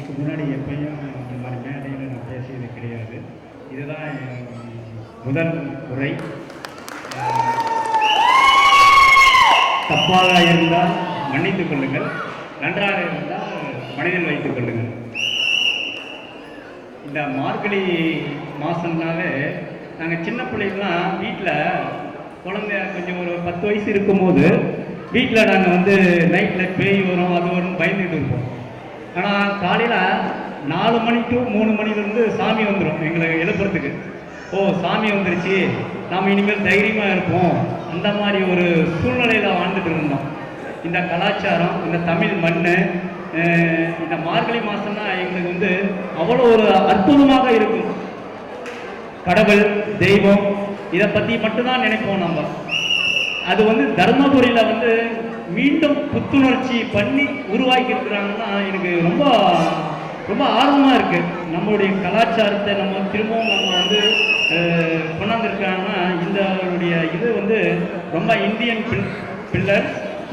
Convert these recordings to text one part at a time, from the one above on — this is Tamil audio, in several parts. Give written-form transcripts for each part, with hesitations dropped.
இதுக்கு முன்னாடி எப்பயும் இந்த மாதிரி மேடையில் நான் பேசியது கிடையாது. இதுதான் முதல் உரை. தப்பாக இருந்தால் மன்னித்துக் கொள்ளுங்கள், நன்றாக இருந்தால் மனதில் வைத்துக் கொள்ளுங்கள். இந்த மார்கழி மாதம்னாவே நாங்கள் சின்ன பிள்ளைங்களாம் வீட்டில் குழந்தை கொஞ்சம் ஒரு 10 வயசு இருக்கும்போது வீட்டில் நாங்கள் வந்து நைட்டில் பேய் வரும் அது வரும் பயந்துட்டு இருப்போம். ஆனால் காலையில் 4 மணி டு 3 மணிலேருந்து சாமி வந்துடும் எங்களை எழுப்புறதுக்கு. ஓ, சாமி வந்துருச்சு, நாம் இனிமேல் தைரியமாக இருப்போம். அந்த மாதிரி ஒரு சூழ்நிலையில் வாழ்ந்துட்டு இருந்தோம். இந்த கலாச்சாரம், இந்த தமிழ் மண், இந்த மார்கழி மாதம்னா எங்களுக்கு வந்து அவ்வளோ ஒரு அற்புதமாக இருக்கும். கடவுள், தெய்வம் இதை பற்றி மட்டும்தான் நினைப்போம் நம்ம. அது வந்து தர்மபுரியில் வந்து மீண்டும் புத்துணர்ச்சி பண்ணி உருவாக்கி இருக்கிறாங்கன்னா எனக்கு ரொம்ப ரொம்ப ஆர்வமாக இருக்குது. நம்மளுடைய கலாச்சாரத்தை நம்ம திரும்பவும் நம்ம வந்து கொண்டாந்துருக்காங்கன்னா இந்த இது வந்து ரொம்ப இந்தியன் பில்லர்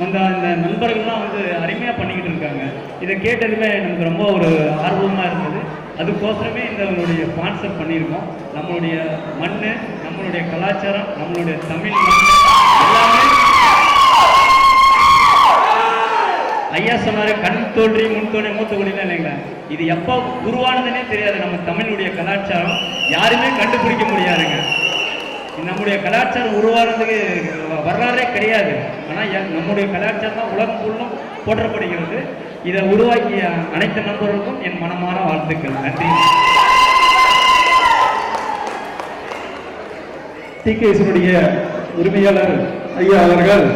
அந்த நண்பர்கள்லாம் வந்து அருமையாக பண்ணிக்கிட்டு இருக்காங்க. இதை கேட்டதுமே நமக்கு ரொம்ப ஒரு ஆர்வமாக இருந்தது. அதுக்கோசரமே இந்த ஸ்பான்சர் பண்ணியிருக்கோம். நம்மளுடைய மண், நம்மளுடைய கலாச்சாரம், நம்மளுடைய தமிழ் மண் எல்லாமே ஐயா சொன்னார், கண் தோன்றி முன் தோன்றி மூத்த குடிலாம் இல்லைங்களா. இது எப்போ உருவானதுன்னே தெரியாது. நம்ம தமிழுடைய கலாச்சாரம் யாருமே கண்டுபிடிக்க முடியாதுங்க. நம்முடைய கலாச்சாரம் உருவானதுக்கு வரலாறே கிடையாது. ஆனால் நம்முடைய கலாச்சாரம் தான் உலகம் ஃபுல்லும் போற்றப்படுகிறது. இதை உருவாக்கிய அனைத்து நண்பர்களுக்கும் என் மனமான வாழ்த்துக்கள். நன்றி. TKS உரிமையாளர் ஐயா அவர்கள்